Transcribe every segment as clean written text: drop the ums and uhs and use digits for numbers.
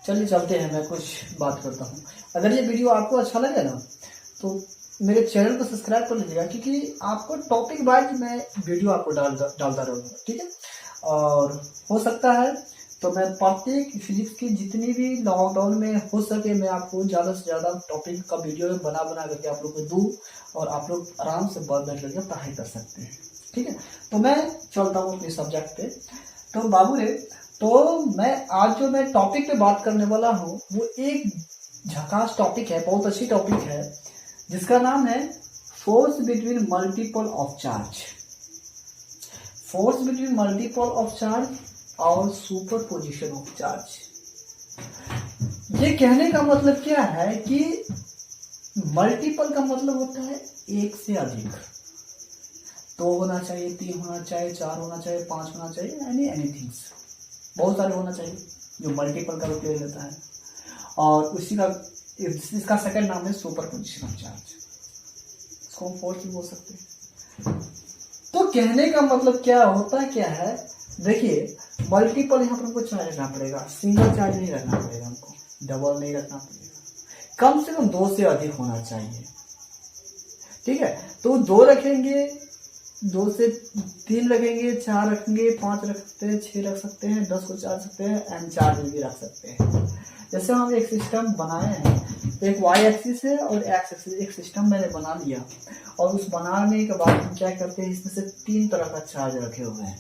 चलिए चलते हैं, मैं कुछ बात करता हूँ। अगर ये वीडियो आपको अच्छा लगे ना तो मेरे चैनल को सब्सक्राइब कर लीजिएगा, क्योंकि आपको टॉपिक वाइज मैं वीडियो आपको डालता रहूँगा, ठीक है। और हो सकता है तो मैं प्रत्येक फिजिक्स की जितनी भी लॉकडाउन में हो सके मैं आपको ज़्यादा से ज़्यादा टॉपिक का वीडियो बना करके आप लोग को दूँ और आप लोग आराम से बैठ करके पढ़ाई कर सकते हैं, ठीक है। तो मैं चलता हूँ अपने सब्जेक्ट पे। तो बाबू रे, तो मैं आज जो मैं टॉपिक पे बात करने वाला हूँ वो एक झकास टॉपिक है, बहुत अच्छी टॉपिक है, जिसका नाम है force between multiple of charge. Force between multiple of charge और सुपरपोजिशन ऑफ चार्ज। ये कहने का मतलब क्या है कि मल्टीपल का मतलब होता है एक से अधिक, 2 होना चाहिए, 3 होना चाहिए, 4 होना चाहिए, 5 होना चाहिए, एनीथिंग, बहुत सारे होना चाहिए जो मल्टीपल का रूप ले लेता है। और उसी का इसका सेकंड नाम है सुपरपोजिशन ऑफ चार्ज। इसको हम फोर्स भी बोल सकते हैं। तो कहने का मतलब क्या होता है, क्या है, देखिए मल्टीपल यहाँ पर हमको चार्ज रखना पड़ेगा, सिंगल चार्ज नहीं रखना पड़ेगा, हमको डबल नहीं रखना पड़ेगा, कम से कम 2 से अधिक होना चाहिए, ठीक है। तो 2 रखेंगे, 2 से 3 रखेंगे, 4 रखेंगे, 5 रख सकते हैं, 6 रख सकते हैं, 10 को चार्ज सकते हैं, एंड चार्ज भी रख सकते हैं। जैसे हम एक सिस्टम बनाए हैं, एक वाई एक्सिस है और एक्स एक्सिस, एक सिस्टम मैंने बना लिया और उस बनाने के बाद हम क्या करते हैं, इसमें से 3 तरह का चार्ज रखे हुए हैं।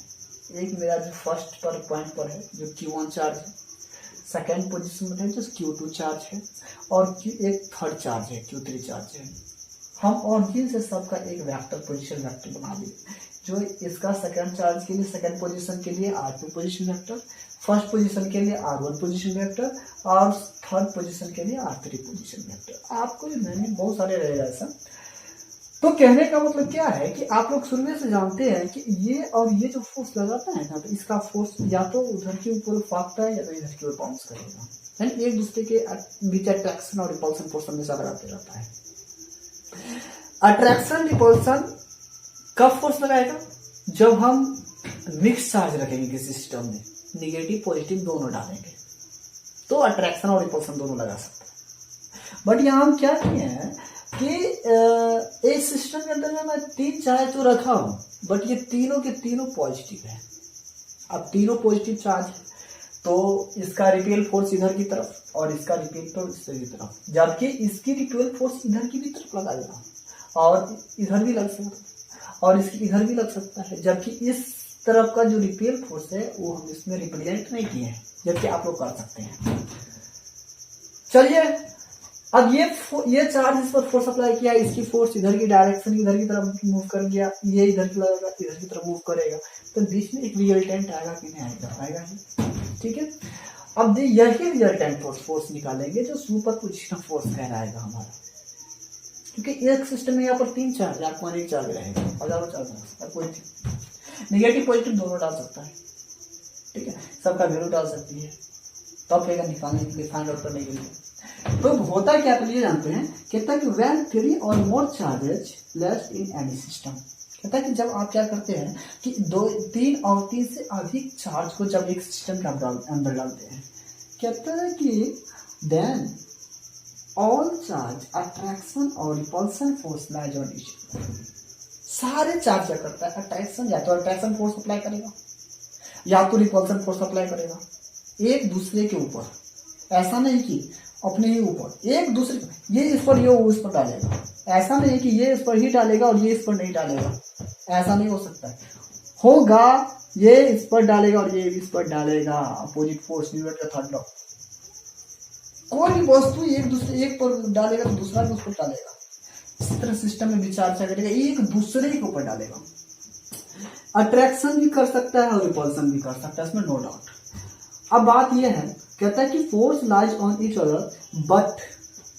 एक मेरा जो फर्स्ट पर पॉइंट पर है जो Q1 चार्ज है, सेकेंड पोजीशन में है जो Q2 चार्ज है, और एक थर्ड चार्ज है Q3 चार्ज है। हम ऑरिजिन से सबका एक वेक्टर पोजीशन वेक्टर बना दिए, जो इसका सेकंड चार्ज के लिए सेकंड पोजीशन के लिए R2 position vector, first position के लिए R1 पोजीशन वेक्टर और थर्ड पोजीशन के लिए R3 पोजीशन वेक्टर। आपको मैंने बहुत सारे रहेगा ऐसा। तो कहने का मतलब क्या है कि आप लोग शुरू से जानते हैं कि ये और ये जो फोर्स लगाता है ना, तो इसका फोर्स या तो उधर के ऊपर फाकता है या तो इधर की ओर बाउंस करेगा, यानी एक दूसरे के बीच अट्रैक्शन और रिपल्सन फोर्स हमेशा लगाते रहता है। अट्रैक्शन रिपल्सन कब फोर्स लगाएगा, जब हम मिक्स चार्ज रखेंगे किसी सिस्टम में, निगेटिव पॉजिटिव दोनों डालेंगे, तो अट्रैक्शन और रिपल्सन दोनों लगा सकते हैं। बट यहाँ हम क्या किए हैं कि एक सिस्टम के अंदर में मैं 3 चार्ज तो रखा हूं, बट ये तीनों के तीनों पॉजिटिव है। अब तीनों पॉजिटिव चार्ज है तो इसका रिपेल फोर्स इधर की तरफ और इसका रिपेल फोर्स इधर की तरफ, जबकि इसकी रिपेल फोर्स इधर की भी तरफ लगाएगा और इधर भी लग सकता है और इसकी इधर भी लग सकता है, जबकि इस तरफ का जो रिपेल फोर्स है वो हम इसमें रिप्रेजेंट नहीं किए हैं, जबकि आप लोग कर सकते हैं। चलिए, अब ये चार्ज इस पर फोर्स अप्लाई किया, इसकी फोर्स इधर की डायरेक्शन इधर की तरफ मूव कर गया, ये इधर की लगेगा, इधर की तरफ मूव करेगा, तो बीच में एक रिजल्टेंट आएगा कि नहीं आएगा, आएगा ही, ठीक है। अब यही रिजल्टेंट फोर्स निकालेंगे जो सुपरपोजिशन फोर्स कहलाएगा हमारा, क्योंकि एक सिस्टम में यहाँ पर 3 चार्ज, आपको एक चार्ज रहेगा, हजारों चार्ज, कोई निगेटिव पॉजिटिव दोनों डाल सकता है, ठीक है, सबका वैल्यू डाल सकती है, तब फिर निकालने के लिए, फाइंड आउट करने के लिए। तो होता क्या, तो ये जानते हैं, कहता है कि when 3 or more charges left in any system, कहता है कि जब आप क्या करते हैं कि 3 और 3 से अधिक चार्ज को जब एक सिस्टम के अंदर डालते हैं, कहता है कि then all charge attraction और repulsion force lies on each other। सारे चार्ज क्या करता है, अट्रैक्शन या तो अट्रैक्शन फोर्स अप्लाई करेगा या तो रिपल्सन फोर्स अप्लाई करेगा एक दूसरे के ऊपर। ऐसा नहीं कि अपने ही ऊपर, एक दूसरे, ये इस पर ये उस पर डालेगा, ऐसा नहीं कि ये इस पर ही डालेगा और ये इस पर नहीं डालेगा, ऐसा नहीं हो सकता है। होगा ये इस पर डालेगा और ये इस पर डालेगा, अपोजिट फोर्स, न्यूटन का थर्ड लॉ। कोई भी वस्तु एक पर डालेगा तो दूसरा भी उस पर डालेगा, इस तरह सिस्टम में विचार करेगा, एक दूसरे के ऊपर डालेगा। अट्रैक्शन भी कर सकता है और रिपल्सन भी कर सकता है, इसमें नो डाउट। अब बात यह है, कहता है कि force lies on each other but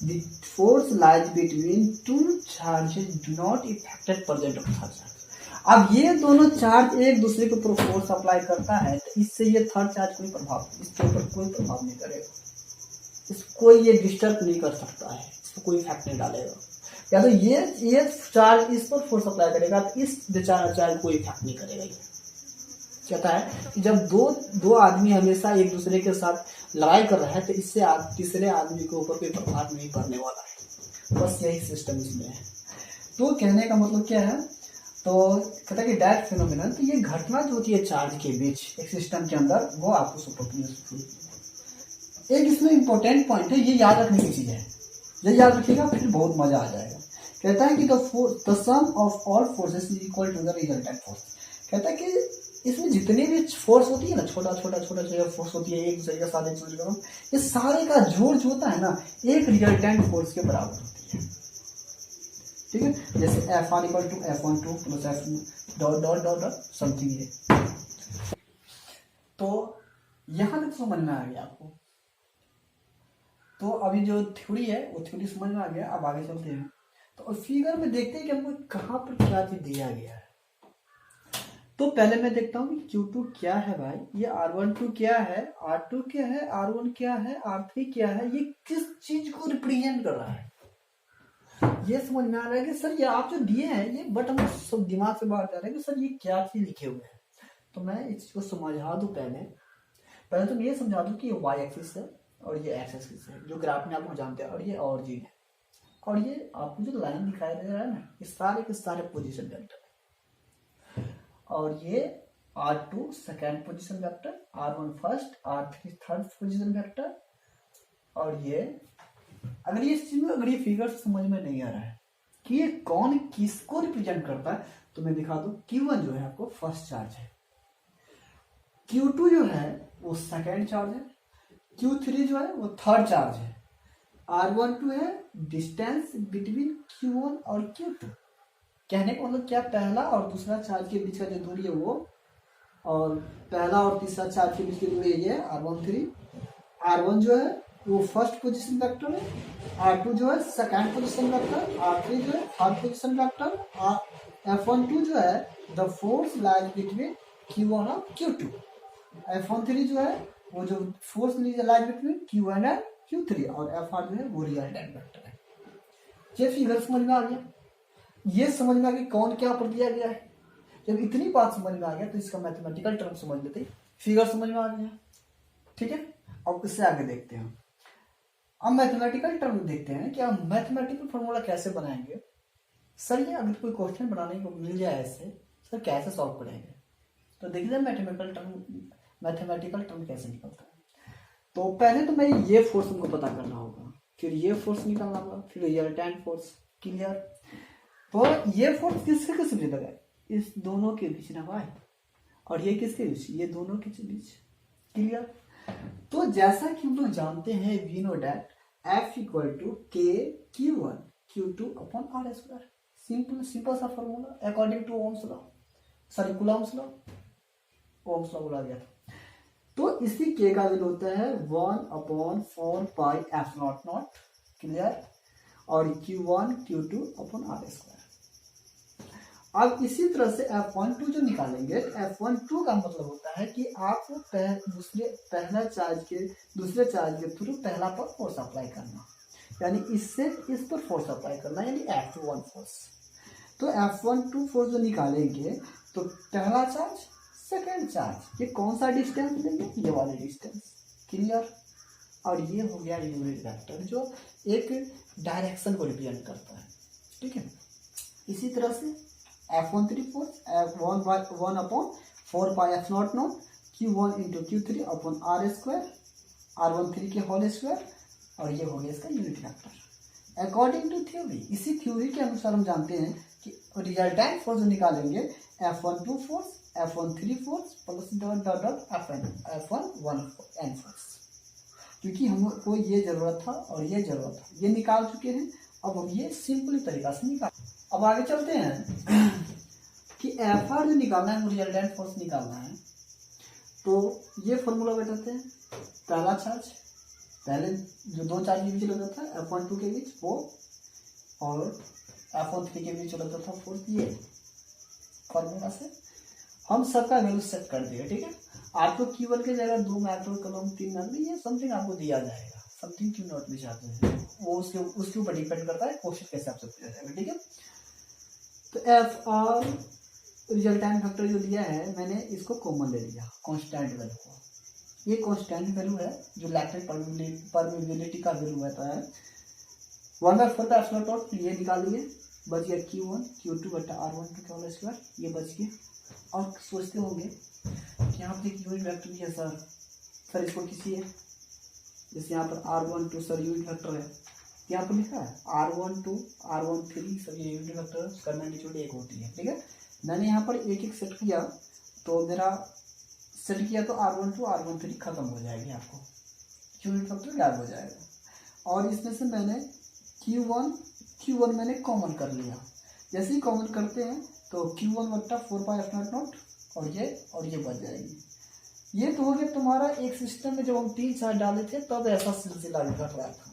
the force lies between 2 charges do not affected present of third charge. अब ये दोनों चार्ज एक दूसरे के ऊपर फोर्स अप्लाई करता है, तो इससे ये थर्ड चार्ज कोई प्रभाव, इसके ऊपर कोई प्रभाव नहीं करेगा, इसको ये डिस्टर्ब नहीं कर सकता है, इसको कोई इफेक्ट नहीं डालेगा। या तो ये चार्ज इस पर फोर्स अप्लाई करेगा तो इस बेचारा चार्ज कोई इफेक्ट नहीं करेगा। कहता है कि जब दो आदमी हमेशा एक दूसरे के साथ लड़ाई कर रहा है तो इससे तीसरे आदमी के ऊपर कोई प्रभाव नहीं पड़ने वाला है। बस यही सिस्टम इसमें है। तो कहने का मतलब क्या है, तो कहता है कि डायरेक्ट फिनोमिनन, तो ये घटना जो होती है चार्ज के बीच एक सिस्टम के अंदर, वो आपको सुपरपोजिशन। एक इसमें इंपॉर्टेंट पॉइंट है, ये याद रखने की चीज है, ये याद रखिएगा फिर बहुत मजा आ जाएगा। कहता है कि the sum of all forces is equal to the resultant force. कहता है कि इसमें जितनी भी फोर्स होती है ना, छोटा छोटा फोर्स होती है एक दूसरे के साथ, एक दूसरे का, ये सारे का जोड़ जो होता है ना एक रिजल्टेंट फोर्स के बराबर होती है। ठीक है, जैसे F1 equal to F12 plus F dot dot dot dot something है। तो यहां तक समझ में आ गया आपको। तो अभी जो थ्योरी है वो थ्योरी समझ में आ गया। अब आगे चलते हैं। तो फिगर में देखते हैं कि हमको कहाँ पर क्या चीज दिया गया है। तो पहले मैं देखता हूँ कि Q2 क्या है भाई, ये R12 क्या है, R2 क्या है, R1 क्या है, R3 क्या है, ये किस चीज को रिप्रेजेंट कर रहा है, ये समझ में आ रहा है कि सर ये आप जो दिए हैं ये, बट हम सब दिमाग से बाहर जा रहे हैं कि सर ये क्या चीज लिखे हुए हैं। तो मैं इस चीज को समझा दूं। पहले तो मैं ये समझा दूं कि ये y एक्सिस है और ये x एक्सिस है, जो ग्राफ में आप लोग जानते हैं, और ये ऑरिजिन है, और ये आपको जो लाइन दिखाई दे रहा है ना, ये सारे के सारे पोजीशन वेक्टर है। और ये R2 second position vector, R1 first, R3 third position vector. और ये अगर ये चीज में, अगर ये फिगर समझ में नहीं आ रहा है कि ये कौन किसको रिप्रेजेंट करता है, तो मैं दिखा दूं। Q1 जो है आपको फर्स्ट चार्ज है, Q2 जो है वो सेकेंड चार्ज है, Q3 जो है वो थर्ड चार्ज है, R12 है डिस्टेंस बिटवीन Q1 और Q2। कहने का मतलब क्या, पहला और दूसरा चार्ज के बीच का जो दूरी है वो, और पहला और तीसरा चार्ज के बीच की दूरी है ये R13। R1 जो है वो फर्स्ट पोजीशन वेक्टर है, R2 जो है सेकंड पोजीशन वेक्टर, R3 जो है थर्ड पोजीशन वेक्टर, F12 जो है the force lies between Q1 और Q2, F13 जो है वो जो फोर्स लाइज बिटवीन Q1 और Q3, और F8 जो है वो रिजल्टेंट वेक्टर है। ये फिगर समझ में आ गया, ये समझ में आ गया कौन क्या पर दिया गया है। जब इतनी बात समझ में आ गया तो इसका मैथमेटिकल टर्म समझ लेते, फिगर समझ में आ गया। ठीक है, अब इससे आगे देखते हैं। अब मैथमेटिकल टर्म देखते हैं कि हम मैथमेटिकल फॉर्मूला कैसे बनाएंगे। सर ये अगर कोई क्वेश्चन बनाने को मिल जाए ऐसे, सर कैसे सॉल्व करेंगे, तो देखिए मैथमेटिकल टर्म कैसे निकलता है। तो पहले तो मैं ये फोर्स हमको पता करना होगा, फिर ये फोर्स निकालना होगा, फिर रिजल्टेंट फोर्स। क्लियर। तो ये फोर्स किसके किस बीच लगा, इस दोनों के बीच ना भाई, और ये किसके बीच, ये दोनों के बीच। क्लियर। तो जैसा कि हम लोग जानते हैं, we know that F equal to K Q1 Q2 upon R square. Simple सा formula according to Ohm's law, sorry Coulomb's law, Ohm's law बोला गया था। तो इसी K का वैल्यू होता है 1/4 पाई F नॉट। क्लियर। और Q1 Q2 upon R square. अब इसी तरह से F12 जो निकालेंगे, F12 का मतलब होता है कि आपको पहला चार्ज के दूसरे चार्ज के थ्रू पहला पर फोर्स अप्लाई करना, यानी इससे इस पर फोर्स अप्लाई करना, यानी F1 फोर्स। तो F12 फोर्स जो निकालेंगे तो पहला चार्ज सेकेंड चार्ज, ये कौन सा डिस्टेंस लेंगे, ये वाले डिस्टेंस। क्लियर। और ये हो गया यूनिट वेक्टर जो एक डायरेक्शन को रिप्रेजेंट करता है। ठीक है। इसी तरह से F13 force 1/4 pi F0 naught Q1 into Q3 upon R square, R13 के होल स्क्वायर, और ये हो गया इसका unit vector according to theory. इसी थ्योरी के अनुसार हम जानते हैं कि रिजल्टेंट फोर्स जो निकालेंगे F12 force F13 force plus dot dot dot F11 force, क्योंकि हमको ये जरूरत था और ये जरूरत था, ये निकाल चुके हैं। अब हम ये सिंपल तरीका से निकाल। अब आगे चलते हैं कि Fr जो निकालना है, रिजल्टेंट फोर्स निकालना है। तो ये फॉर्मूला बताते हैं, पहला चार्ज, पहले जो दो चार्ज के बीच लगता था F12 के बीच वो, और F13 के बीच लगता था फोर्स। ये फॉर्मूला से हम सबका वैल्यू सेट कर दिए। ठीक है। आपको Q1 के जगह 2 माइक्रो कलम 3 माइक्रो, ये समथिंग आपको दिया जाएगा, समथिंग क्यों नॉट भी चाहते हैं, वो उसके ऊपर डिपेंड करता है क्वेश्चन कैसे आप सब दिया जाएगा। ठीक है। तो Fr रिजल्टेंट फैक्टर जो दिया है मैंने इसको कॉमन ले लिया कांस्टेंट वैल्यू को। ये कांस्टेंट वैल्यू है जो लैटेंट परमिबिलिटी का वैल्यू रहता है 1/4 ये निकाल लिए, बच गया Q1 Q2 बटा R12 का होल स्क्वायर, ये बच गया। और सोचते होंगे कि यहाँ पर एक यूनिट वेक्टर भी है सर इसको किसी है, जैसे यहाँ पर R12 सर यूनिट वेक्टर है, यहाँ पर लिखा है R12 R13 सर ये यूनिट वेक्टर उसका मैग्नीट्यूड 1 होती है। ठीक है, मैंने यहाँ पर एक एक सेट किया तो मेरा सेट किया तो R12 R13 खत्म हो जाएगी, आपको यूनिट वेक्टर गायब हो जाएगा। और इसमें से मैंने Q1 मैंने कॉमन कर लिया, जैसे ही कॉमन करते हैं तो Q1 बट्टा 4π0 और ये बच जाएगी। ये तो हो गया तुम्हारा एक सिस्टम में जब हम 3 4 डाले थे तब ऐसा सिलसिला घट रहा था।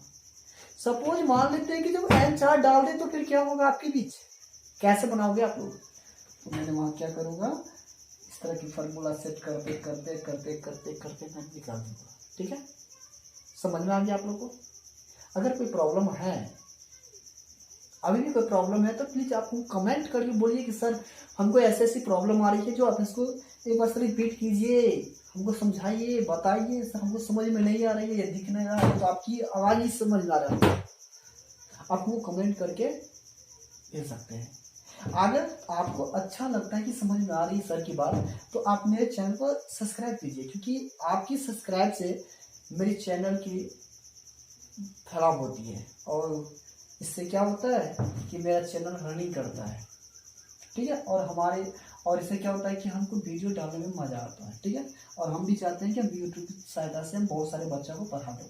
सपोज मान लेते हैं कि जब n 4 डाल दे तो फिर क्या होगा आपके बीच, कैसे बनाओगे आप लोग? तो मैंने वहां क्या करूंगा, इस तरह की फार्मूला सेट करते करते करते करते करते मैं निकाल दूंगा। ठीक है, समझ में आ गया आप लोग को? अगर कोई प्रॉब्लम है, अभी भी कोई प्रॉब्लम है तो प्लीज आप कमेंट करके बोलिए कि सर हमको ऐसी प्रॉब्लम आ रही है, जो आप इसको एक बार रिपीट कीजिए, हमको समझाइए, बताइए सर हमको समझ में नहीं आ रही है, ये दिख नहीं रहा है, तो आपकी आवाज ही समझ में आ रहा है, आप वो कमेंट करके दे सकते हैं। अगर आपको अच्छा लगता है कि समझ में आ रही है सर की बात, तो आप मेरे चैनल को सब्सक्राइब कीजिए, क्योंकि आपकी सब्सक्राइब से मेरे चैनल की फैलाव होती है और इससे क्या होता है कि मेरा चैनल रनिंग करता है। ठीक है, और इससे क्या होता है कि हमको वीडियो डालने में मजा आता है। ठीक है, और हम भी चाहते हैं कि हम यूट्यूब की सहायता से हम बहुत सारे बच्चों को पढ़ा दें।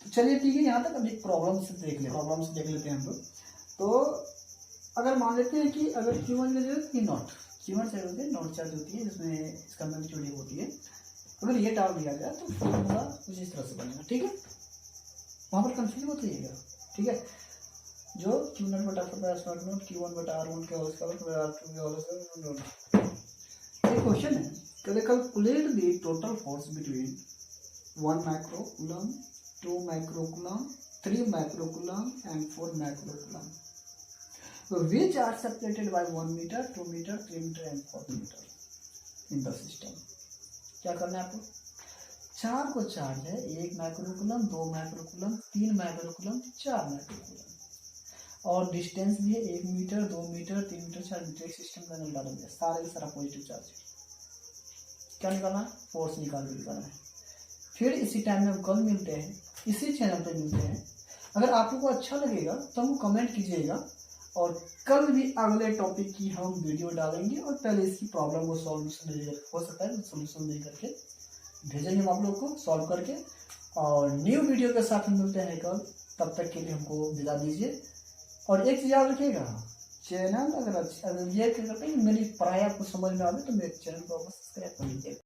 तो चलिए ठीक है, यहाँ तक अब एक प्रॉब्लम से देख लेते हैं हम लोग। तो अगर मान लेते हैं कि अगर Q1 की जगह Q0 चार्ज होती है, नॉट चार्ज होती है, जिसमें इसका मैग्नीट्यूड होती है, अगर ये डाल दिया गया तो फॉर्मूला कुछ इस तरह से बनेगा। ठीक है, वहाँ पर कंफ्यूज मत होइएगा। ठीक है, जो Q0 बटा 4π0 Q1 बटा R1 के होल स्क्वायर R2 के होल स्क्वायर। एक क्वेश्चन है, calculate the total force between 1 microcoulomb 2 microcoulomb 3 microcoulomb and 4 microcoulomb which are separated by 1 meter 2 meter 3 meter and 4 meter in the system। क्या करना है आपको? 4 को चार्ज है, 1 माइक्रोकूलम 2 माइक्रोकूलम 3 माइक्रोकूलम 4 माइक्रोकूलम, और डिस्टेंस भी है 1 metre 2 metre 3 metre 4 metre. System का अंदर डाला गया सारा पॉजिटिव चार्ज। क्या निकालना है? फोर्स निकालना है। फिर इसी टाइम में हम कल मिलते हैं, इसी चैनल पर मिलते हैं। अगर आप लोगों को अच्छा लगेगा तो हमको कमेंट कीजिएगा, और कल भी अगले टॉपिक की हम वीडियो डालेंगे, और पहले इसकी प्रॉब्लम को सॉल्यूशन हो सकता है सॉल्यूशन दे करके भेजेंगे हम आप लोग को सॉल्व करके, और न्यू वीडियो के साथ हम मिलते हैं कल। तब तक के लिए हमको विदा दीजिए। और एक चीज़ याद रखिएगा, चैनल अगर ये करते हैं मेरी पढ़ाई आपको समझ में आवे तो मेरे चैनल को सब्सक्राइब कर लीजिए।